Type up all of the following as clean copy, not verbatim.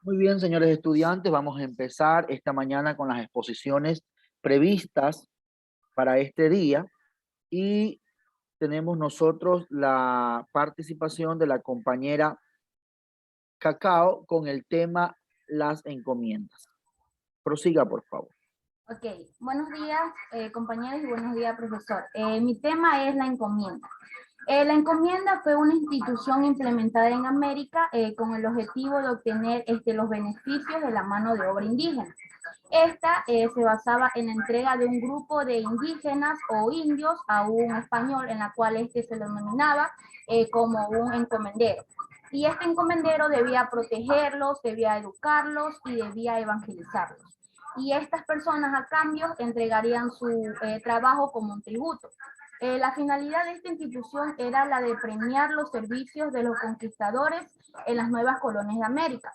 Muy bien, señores estudiantes, vamos a empezar esta mañana con las exposiciones previstas para este día y tenemos nosotros la participación de la compañera Cacao con el tema las encomiendas. Prosiga, por favor. Ok, buenos días compañeros y buenos días profesor. Mi tema es la encomienda. La encomienda fue una institución implementada en América con el objetivo de obtener los beneficios de la mano de obra indígena. Esta se basaba en la entrega de un grupo de indígenas o indios a un español, en la cual se lo denominaba como un encomendero. Y este encomendero debía protegerlos, debía educarlos y debía evangelizarlos. Y estas personas a cambio entregarían su trabajo como un tributo. La finalidad de esta institución era la de premiar los servicios de los conquistadores en las nuevas colonias de América.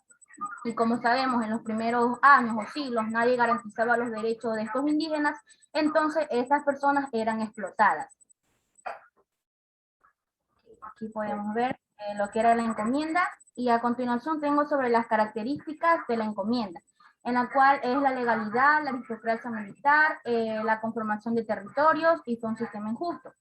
Y como sabemos, en los primeros años o siglos nadie garantizaba los derechos de estos indígenas, entonces estas personas eran explotadas. Aquí podemos ver lo que era la encomienda y a continuación tengo sobre las características de la encomienda, en la cual es la legalidad, la aristocracia militar, la conformación de territorios y fue un sistema injusto.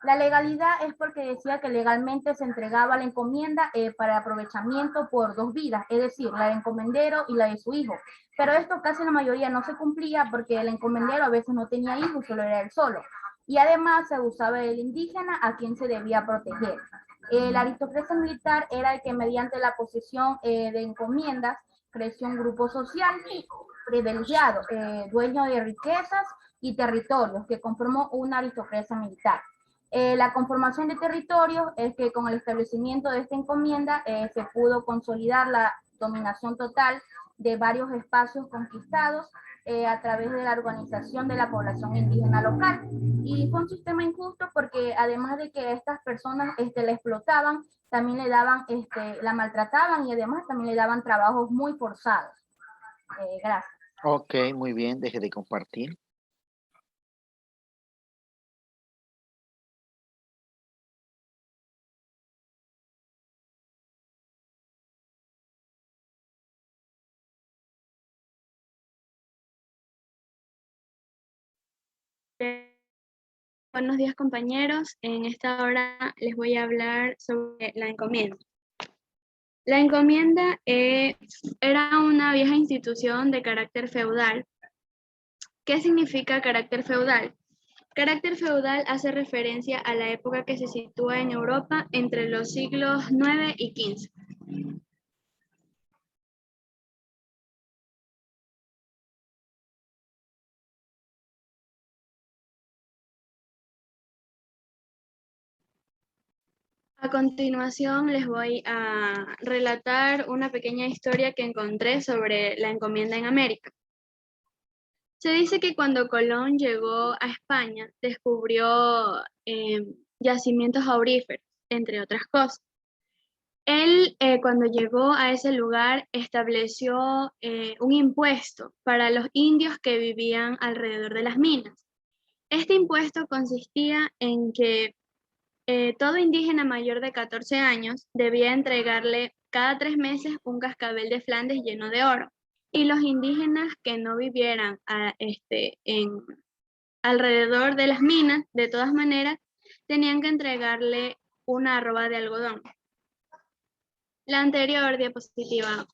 La legalidad es porque decía que legalmente se entregaba la encomienda para aprovechamiento por dos vidas, es decir, la del encomendero y la de su hijo. Pero esto casi la mayoría no se cumplía porque el encomendero a veces no tenía hijos, solo era él solo. Y además se abusaba del indígena a quien se debía proteger. La aristocracia militar era el que mediante la posesión de encomiendas creció un grupo social privilegiado, dueño de riquezas y territorios, que conformó una aristocracia militar. La conformación de territorios es que con el establecimiento de esta encomienda se pudo consolidar la dominación total de varios espacios conquistados a través de la organización de la población indígena local. Y fue un sistema injusto porque además de que estas personas la explotaban, también le daban, la maltrataban y además también le daban trabajos muy forzados. Gracias. Ok, muy bien, deje de compartir. Buenos días compañeros, en esta hora les voy a hablar sobre la encomienda. La encomienda era una vieja institución de carácter feudal. ¿Qué significa carácter feudal? Carácter feudal hace referencia a la época que se sitúa en Europa entre los siglos IX y XV. A continuación les voy a relatar una pequeña historia que encontré sobre la encomienda en América. Se dice que cuando Colón llegó a España, descubrió yacimientos auríferos, entre otras cosas. Él, cuando llegó a ese lugar, estableció un impuesto para los indios que vivían alrededor de las minas. Este impuesto consistía en que todo indígena mayor de 14 años debía entregarle cada 3 meses un cascabel de Flandes lleno de oro. Y los indígenas que no vivieran alrededor de las minas, de todas maneras, tenían que entregarle una arroba de algodón. La anterior diapositiva,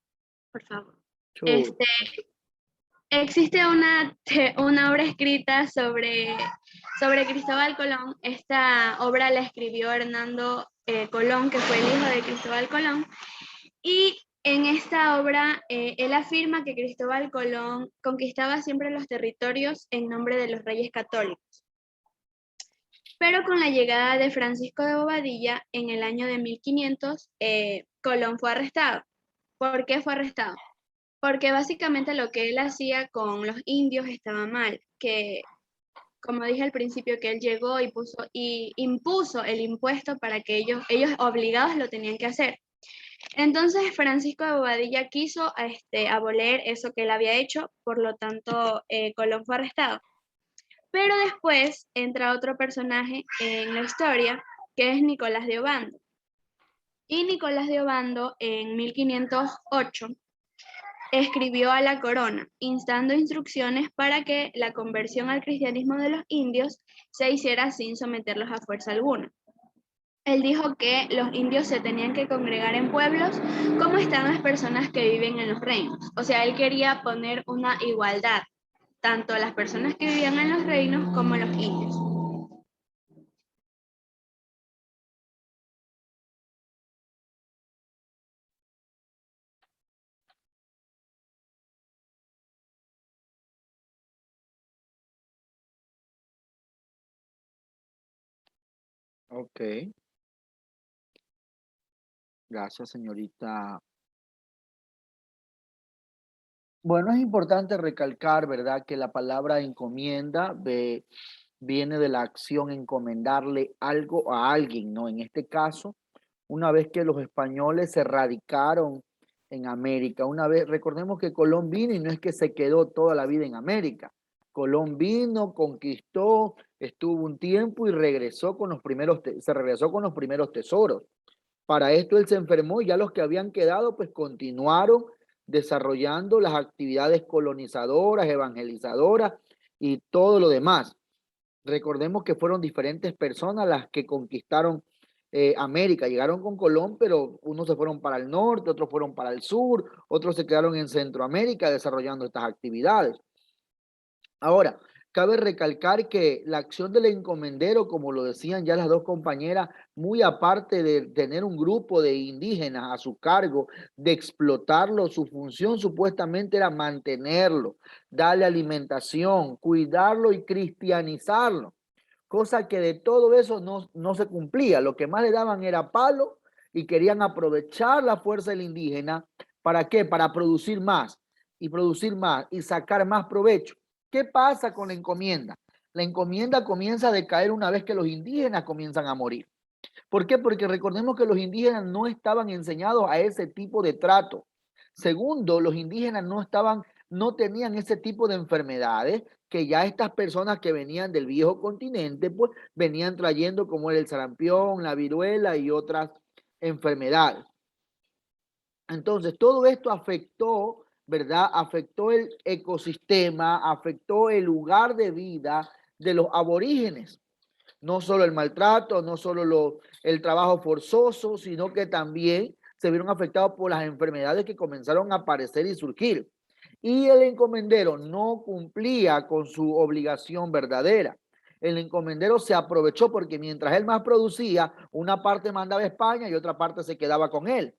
por favor. Existe una obra escrita sobre Cristóbal Colón. Esta obra la escribió Hernando Colón, que fue el hijo de Cristóbal Colón. Y en esta obra, él afirma que Cristóbal Colón conquistaba siempre los territorios en nombre de los reyes católicos. Pero con la llegada de Francisco de Bobadilla en el año de 1500, Colón fue arrestado. ¿Por qué fue arrestado? Porque básicamente lo que él hacía con los indios estaba mal, que como dije al principio, que él llegó y impuso el impuesto para que ellos obligados lo tenían que hacer. Entonces Francisco de Bobadilla quiso abolir eso que él había hecho, por lo tanto Colón fue arrestado. Pero después entra otro personaje en la historia, que es Nicolás de Obando. Y Nicolás de Obando en 1508 escribió a la corona, instando instrucciones para que la conversión al cristianismo de los indios se hiciera sin someterlos a fuerza alguna. Él dijo que los indios se tenían que congregar en pueblos como están las personas que viven en los reinos. O sea, él quería poner una igualdad, tanto a las personas que vivían en los reinos como a los indios. Ok. Gracias, señorita. Bueno, es importante recalcar, ¿verdad?, que la palabra encomienda viene de la acción encomendarle algo a alguien, ¿no? En este caso, una vez que los españoles se radicaron en América, una vez, recordemos que Colón vino y no es que se quedó toda la vida en América. Colón vino, conquistó, estuvo un tiempo y regresó con los primeros, se regresó con los primeros tesoros. Para esto él se enfermó y ya los que habían quedado pues continuaron desarrollando las actividades colonizadoras, evangelizadoras y todo lo demás. Recordemos que fueron diferentes personas las que conquistaron América. Llegaron con Colón, pero unos se fueron para el norte, otros fueron para el sur, otros se quedaron en Centroamérica desarrollando estas actividades. Ahora, cabe recalcar que la acción del encomendero, como lo decían ya las dos compañeras, muy aparte de tener un grupo de indígenas a su cargo, de explotarlo, su función supuestamente era mantenerlo, darle alimentación, cuidarlo y cristianizarlo, cosa que de todo eso no se cumplía. Lo que más le daban era palo y querían aprovechar la fuerza del indígena. ¿Para qué? Para producir más y sacar más provecho. ¿Qué pasa con la encomienda? La encomienda comienza a decaer una vez que los indígenas comienzan a morir. ¿Por qué? Porque recordemos que los indígenas no estaban enseñados a ese tipo de trato. Segundo, los indígenas no tenían ese tipo de enfermedades que ya estas personas que venían del viejo continente, pues venían trayendo, como el sarampión, la viruela y otras enfermedades. Entonces, todo esto afectó, ¿verdad? Afectó el ecosistema, afectó el lugar de vida de los aborígenes. No solo el maltrato, no solo el trabajo forzoso, sino que también se vieron afectados por las enfermedades que comenzaron a aparecer y surgir. Y el encomendero no cumplía con su obligación verdadera. El encomendero se aprovechó porque mientras él más producía, una parte mandaba a España y otra parte se quedaba con él.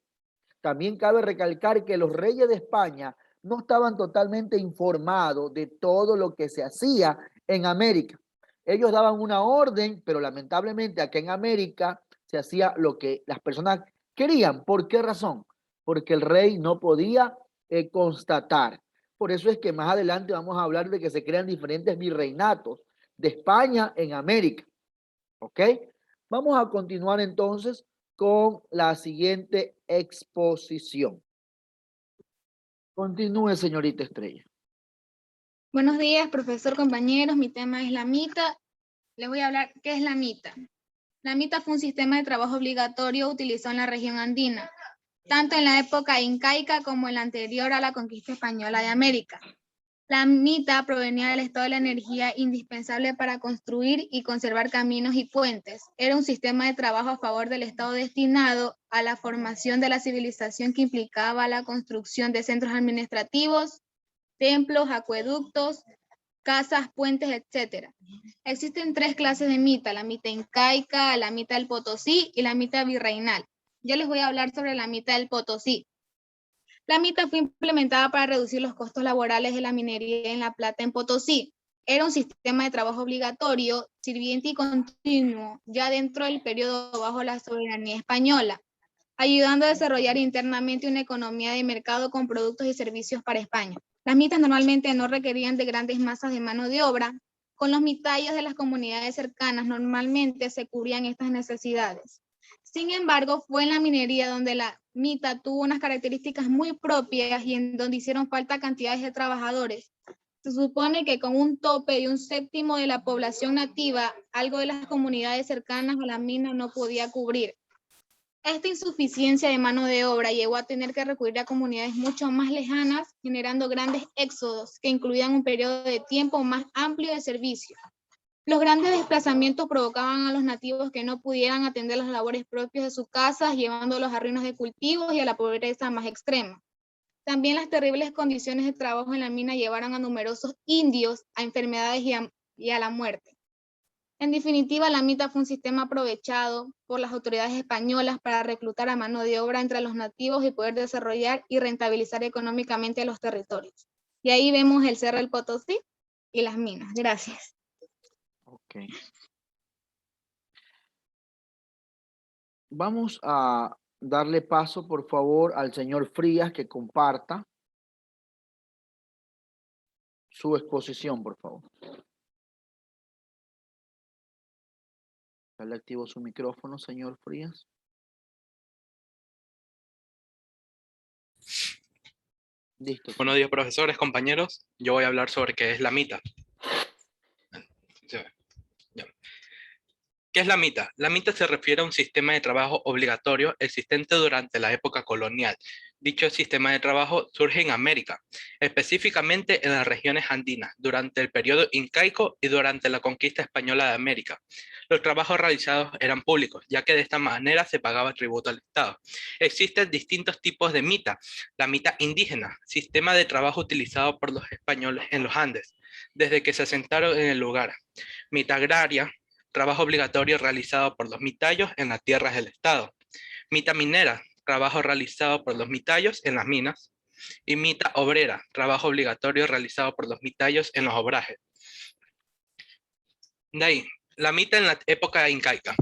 También cabe recalcar que los reyes de España no estaban totalmente informados de todo lo que se hacía en América. Ellos daban una orden, pero lamentablemente aquí en América se hacía lo que las personas querían. ¿Por qué razón? Porque el rey no podía constatar. Por eso es que más adelante vamos a hablar de que se crean diferentes virreinatos de España en América. ¿Ok? Vamos a continuar entonces con la siguiente exposición. Continúe, señorita Estrella. Buenos días, profesor, compañeros. Mi tema es la mita. Les voy a hablar qué es la mita. La mita fue un sistema de trabajo obligatorio utilizado en la región andina, tanto en la época incaica como en la anterior a la conquista española de América. La mita provenía del estado de la energía indispensable para construir y conservar caminos y puentes. Era un sistema de trabajo a favor del estado destinado a la formación de la civilización que implicaba la construcción de centros administrativos, templos, acueductos, casas, puentes, etc. Existen 3 clases de mita: la mita incaica, la mita del Potosí y la mita virreinal. Yo les voy a hablar sobre la mita del Potosí. La mita fue implementada para reducir los costos laborales de la minería en La Plata en Potosí. Era un sistema de trabajo obligatorio, sirviente y continuo, ya dentro del periodo bajo la soberanía española, ayudando a desarrollar internamente una economía de mercado con productos y servicios para España. Las mitas normalmente no requerían de grandes masas de mano de obra. Con los mitayos de las comunidades cercanas normalmente se cubrían estas necesidades. Sin embargo, fue en la minería donde la mita tuvo unas características muy propias y en donde hicieron falta cantidades de trabajadores. Se supone que con un tope de 1/7 de la población nativa, algo de las comunidades cercanas a la mina no podía cubrir. Esta insuficiencia de mano de obra llevó a tener que recurrir a comunidades mucho más lejanas, generando grandes éxodos que incluían un periodo de tiempo más amplio de servicio. Los grandes desplazamientos provocaban a los nativos que no pudieran atender las labores propias de sus casas, llevándolos a ruinas de cultivos y a la pobreza más extrema. También las terribles condiciones de trabajo en la mina llevaron a numerosos indios a enfermedades y a la muerte. En definitiva, la mita fue un sistema aprovechado por las autoridades españolas para reclutar a mano de obra entre los nativos y poder desarrollar y rentabilizar económicamente los territorios. Y ahí vemos el Cerro del Potosí y las minas. Gracias. Ok. Vamos a darle paso, por favor, al señor Frías que comparta su exposición, por favor. Ya le activo su micrófono, señor Frías. Listo. Buenos días, profesores, compañeros. Yo voy a hablar sobre qué es la mita. ¿Qué es la mita? La mita se refiere a un sistema de trabajo obligatorio existente durante la época colonial. Dicho sistema de trabajo surge en América, específicamente en las regiones andinas, durante el periodo incaico y durante la conquista española de América. Los trabajos realizados eran públicos, ya que de esta manera se pagaba tributo al Estado. Existen distintos tipos de mita. La mita indígena, sistema de trabajo utilizado por los españoles en los Andes, desde que se asentaron en el lugar. Mita agraria, trabajo obligatorio realizado por los mitayos en las tierras del Estado. Mita minera, trabajo realizado por los mitayos en las minas. Y mita obrera, trabajo obligatorio realizado por los mitayos en los obrajes. De ahí, la mita en la época incaica.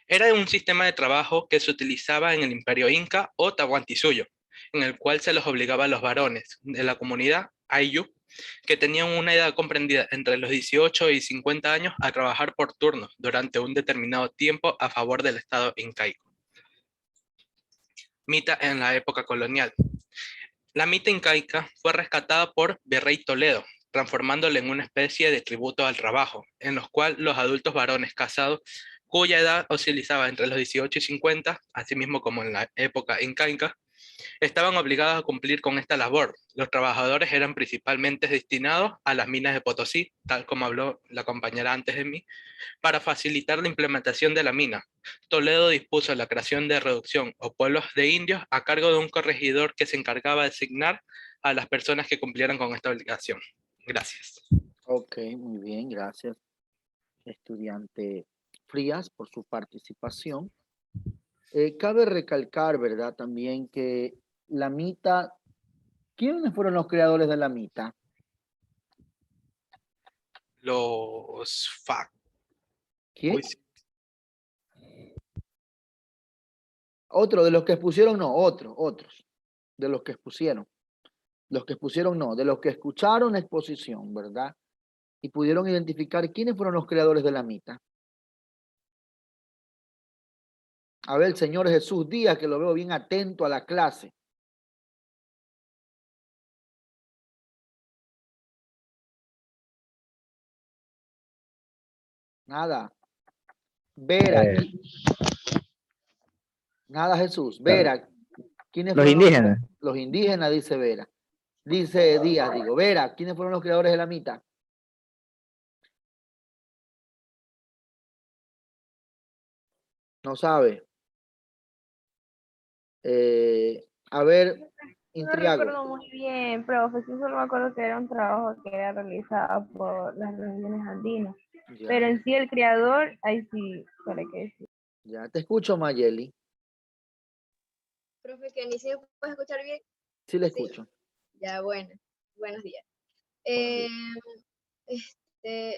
Era un sistema de trabajo que se utilizaba en el imperio inca o Tahuantinsuyo, en el cual se los obligaba a los varones de la comunidad Ayllu, que tenían una edad comprendida entre los 18 y 50 años, a trabajar por turnos durante un determinado tiempo a favor del Estado incaico. Mita en la época colonial. La mita incaica fue rescatada por Virrey Toledo, transformándola en una especie de tributo al trabajo, en los cuales los adultos varones casados, cuya edad oscilaba entre los 18 y 50, asimismo como en la época incaica, estaban obligados a cumplir con esta labor. Los trabajadores eran principalmente destinados a las minas de Potosí, tal como habló la compañera antes de mí, para facilitar la implementación de la mina. Toledo dispuso la creación de reducción o pueblos de indios a cargo de un corregidor que se encargaba de asignar a las personas que cumplieran con esta obligación. Gracias. Ok, muy bien, gracias, estudiante Frías, por su participación. Cabe recalcar, ¿verdad? También que la mita, ¿quiénes fueron los creadores de la mita? Los FAC. ¿Quién? Uy, sí. Otro de los que expusieron, no, otros de los que expusieron. Los que expusieron, no, de los que escucharon la exposición, ¿verdad? Y pudieron identificar quiénes fueron los creadores de la mita. A ver, el señor Jesús Díaz, que lo veo bien atento a la clase. Nada. Vera. Nada, Jesús. Vera. ¿Quiénes Los fueron indígenas. Los indígenas, dice Vera. Dice Díaz, digo. Vera, ¿quiénes fueron los creadores de la mita? No sabe. A ver, No Intriago. recuerdo muy bien, profe, sí solo me acuerdo que era un trabajo que era realizado por las regiones andinas. Ya, Pero en sí el creador, ahí sí, para qué decir. ya te escucho, Mayeli. Profe, que ni se puede escuchar bien. Sí le Sí. escucho. Ya, bueno, buenos días. Buenos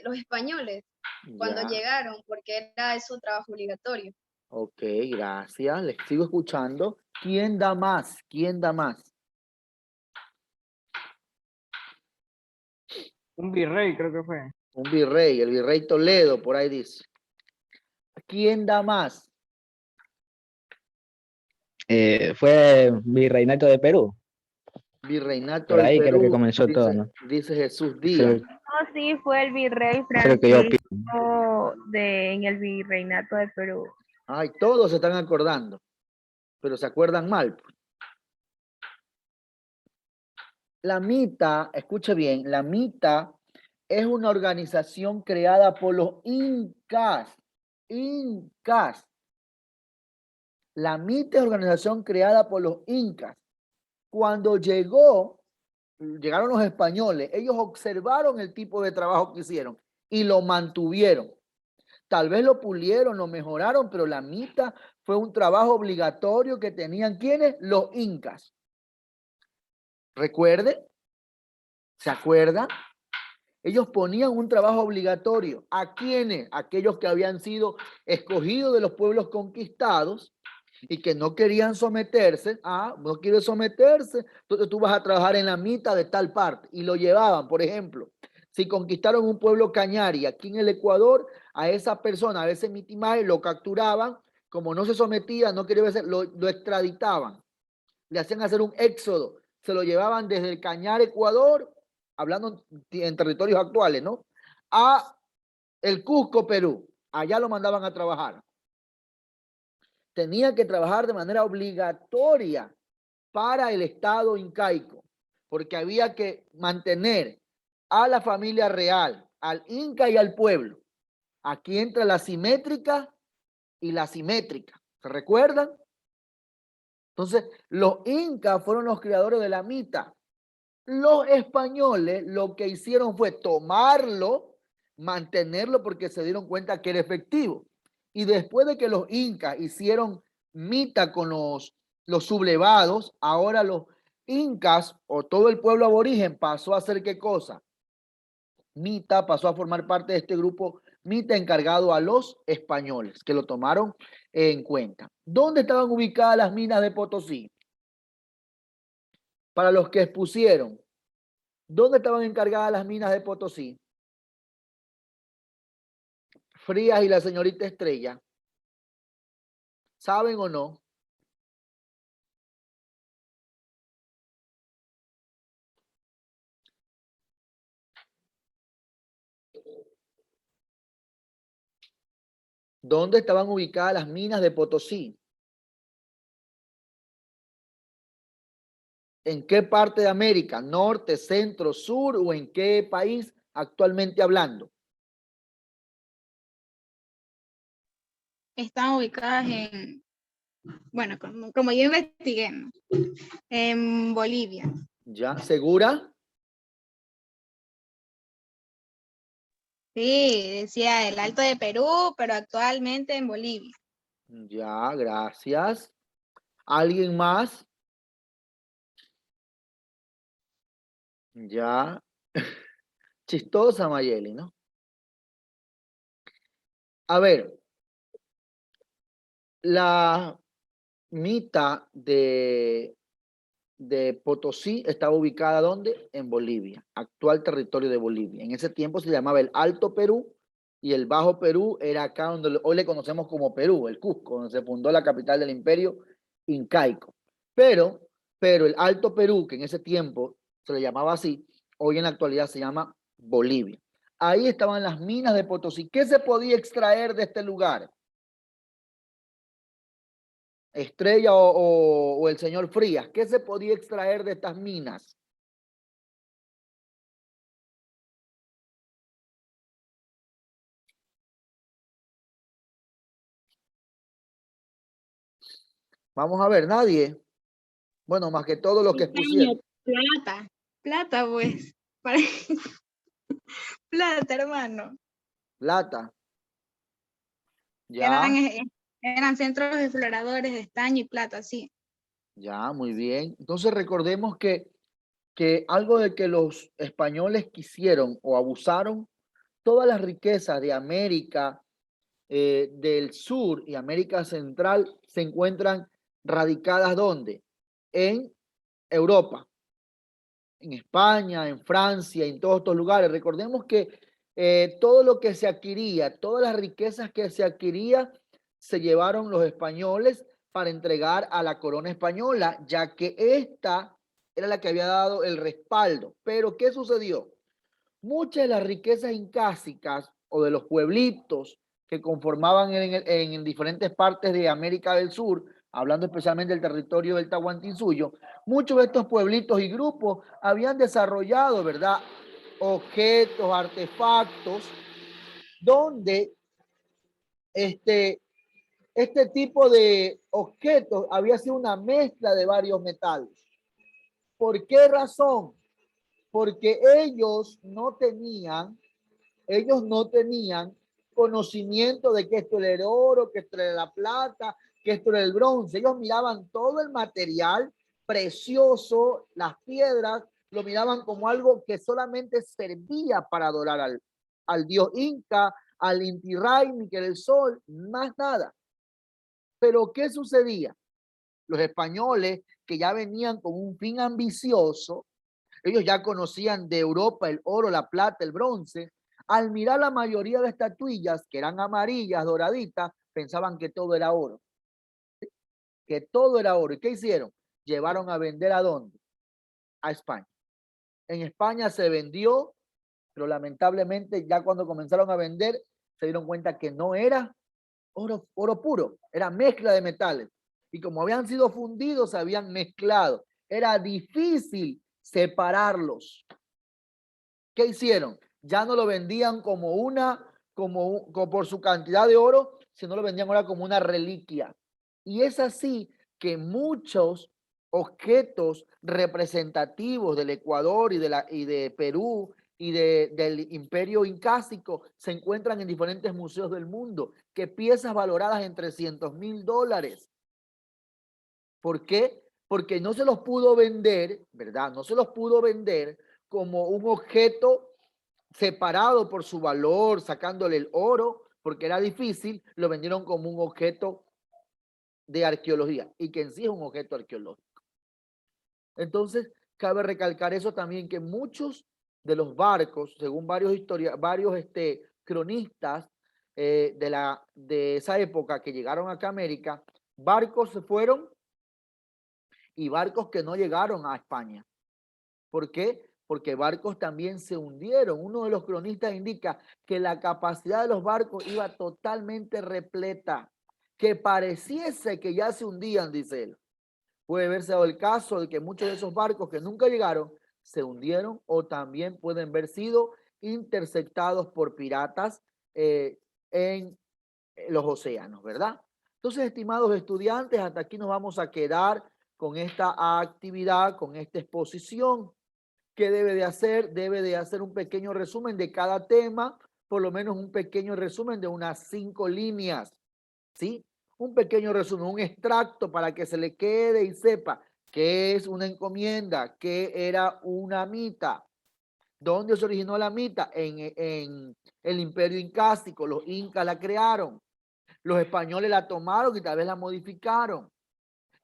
Los españoles, cuando Ya. llegaron, porque era eso trabajo obligatorio. Ok, gracias. Les sigo escuchando. ¿Quién da más? ¿Quién da más? Un virrey, creo que fue. Un virrey, el virrey Toledo, por ahí dice. ¿Quién da más? Fue virreinato de Perú. Virreinato Por del ahí creo que Perú, comenzó dice, todo, ¿no? dice Jesús Díaz. No, sí, fue el virrey Eso es lo que yo Francisco en el virreinato de Perú. Ay, todos se están acordando. pero se acuerdan mal. La MITA, escuche bien, la MITA es una organización creada por los incas. Incas. La MITA es una organización creada por los incas. Cuando llegaron los españoles, ellos observaron el tipo de trabajo que hicieron y lo mantuvieron. Tal vez lo pulieron, lo mejoraron, pero la MITA fue un trabajo obligatorio que tenían, ¿quiénes? Los incas. Recuerden, ¿se acuerdan? Ellos ponían un trabajo obligatorio. ¿A quiénes? Aquellos que habían sido escogidos de los pueblos conquistados y que no querían someterse. No quiere someterse, entonces tú vas a trabajar en la mitad de tal parte. Y lo llevaban, por ejemplo, si conquistaron un pueblo cañari aquí en el Ecuador, a esa persona, a ese mitimaje, lo capturaban, como no se sometía, no quería ser, lo extraditaban. Le hacían hacer un éxodo. Se lo llevaban desde el Cañar, Ecuador, hablando en territorios actuales, ¿no? A el Cusco, Perú. Allá lo mandaban a trabajar. Tenía que trabajar de manera obligatoria para el Estado incaico, porque había que mantener a la familia real, al Inca y al pueblo. Aquí entra la simétrica y la simétrica. ¿Se recuerdan? Entonces, los incas fueron los creadores de la MITA. Los españoles lo que hicieron fue tomarlo, mantenerlo porque se dieron cuenta que era efectivo. Y después de que los incas hicieron MITA con los sublevados, ahora los incas o todo el pueblo aborigen pasó a hacer ¿qué cosa? MITA pasó a formar parte de este grupo MITA encargado a los españoles, que lo tomaron en cuenta. ¿Dónde estaban ubicadas las minas de Potosí? Para los que expusieron, ¿dónde estaban encargadas las minas de Potosí? Frías y la señorita Estrella. ¿Saben o no? ¿Dónde estaban ubicadas las minas de Potosí? ¿En qué parte de América? ¿Norte, centro, sur o en qué país actualmente hablando? Están ubicadas en, bueno, como yo investigué, ¿no? En Bolivia. ¿Ya? ¿Segura? Sí, decía el Alto de Perú, pero actualmente en Bolivia. Ya, gracias. ¿Alguien más? Ya. Chistosa, Mayeli, ¿no? A ver, la mitad de Potosí estaba ubicada ¿dónde? En Bolivia, actual territorio de Bolivia. En ese tiempo se llamaba el Alto Perú y el Bajo Perú era acá donde hoy le conocemos como Perú, el Cusco, donde se fundó la capital del imperio incaico. Pero el Alto Perú, que en ese tiempo se le llamaba así, hoy en la actualidad se llama Bolivia. Ahí estaban las minas de Potosí. ¿Qué se podía extraer de este lugar? Estrella o el señor Frías, ¿qué se podía extraer de estas minas? Vamos a ver, nadie. Bueno, más que todos los que expusieron. Plata, pues. Plata, hermano. Plata. Ya, Eran centros exploradores de estaño y plata, sí. ya, muy bien. Entonces recordemos que algo de que los españoles quisieron o abusaron, todas las riquezas de América del Sur y América Central se encuentran radicadas ¿dónde? En Europa, en España, en Francia, en todos estos lugares. Recordemos que todo lo que se adquiría, todas las riquezas que se adquiría, se llevaron los españoles para entregar a la corona española, ya que esta era la que había dado el respaldo. Pero, ¿qué sucedió? Muchas de las riquezas incásicas o de los pueblitos que conformaban en diferentes partes de América del Sur, hablando especialmente del territorio del Tahuantinsuyo, muchos de estos pueblitos y grupos habían desarrollado, ¿verdad?, objetos, artefactos, donde este tipo de objetos había sido una mezcla de varios metales. ¿Por qué razón? Porque ellos no tenían conocimiento de que esto era el oro, que esto era la plata, que esto era el bronce. Ellos miraban todo el material precioso, las piedras, lo miraban como algo que solamente servía para adorar al dios Inca, al Inti Raymi, que era el sol, más nada. Pero ¿qué sucedía? Los españoles, que ya venían con un fin ambicioso, ellos ya conocían de Europa el oro, la plata, el bronce. Al mirar la mayoría de estatuillas, que eran amarillas, doraditas, pensaban que todo era oro. Que todo era oro. ¿Y qué hicieron? Llevaron a vender ¿a dónde? A España. En España se vendió, pero lamentablemente ya cuando comenzaron a vender, se dieron cuenta que no era oro puro, era mezcla de metales. Y como habían sido fundidos, se habían mezclado. Era difícil separarlos. ¿Qué hicieron? Ya no lo vendían como por su cantidad de oro, sino lo vendían ahora como una reliquia. Y es así que muchos objetos representativos del Ecuador y de Perú y del imperio incásico se encuentran en diferentes museos del mundo, que piezas valoradas en $300,000. ¿Por qué? Porque no se los pudo vender, ¿verdad? No se los pudo vender como un objeto separado por su valor, sacándole el oro, porque era difícil, lo vendieron como un objeto de arqueología, y que en sí es un objeto arqueológico. Entonces, cabe recalcar eso también, que muchos de los barcos, según varios cronistas de esa época que llegaron acá a América, barcos se fueron y barcos que no llegaron a España. ¿Por qué? Porque barcos también se hundieron. Uno de los cronistas indica que la capacidad de los barcos iba totalmente repleta, que pareciese que ya se hundían, dice él. Puede verse dado el caso de que muchos de esos barcos que nunca llegaron se hundieron, o también pueden haber sido interceptados por piratas en los océanos, ¿verdad? Entonces, estimados estudiantes, hasta aquí nos vamos a quedar con esta actividad, con esta exposición. ¿Qué debe de hacer? Debe de hacer un pequeño resumen de cada tema, por lo menos un pequeño resumen de unas 5 líneas, ¿sí? Un pequeño resumen, un extracto para que se le quede y sepa qué es una encomienda, qué era una mita, dónde se originó la mita, en el imperio incásico. Los incas la crearon, los españoles la tomaron y tal vez la modificaron.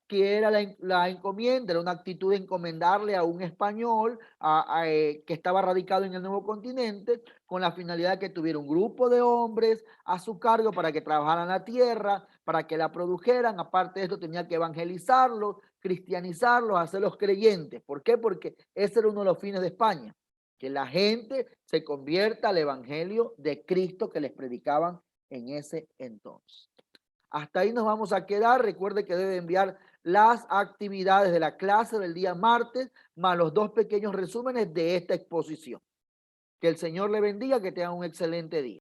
¿Qué era la encomienda? Era una actitud de encomendarle a un español que estaba radicado en el nuevo continente, con la finalidad de que tuviera un grupo de hombres a su cargo para que trabajaran la tierra, para que la produjeran. Aparte de esto, tenía que evangelizarlos, cristianizarlos, hacerlos creyentes. ¿Por qué? Porque ese era uno de los fines de España, que la gente se convierta al evangelio de Cristo que les predicaban en ese entonces. Hasta ahí nos vamos a quedar. Recuerde que debe enviar las actividades de la clase del día martes, más los 2 pequeños resúmenes de esta exposición. Que el Señor le bendiga, que tenga un excelente día.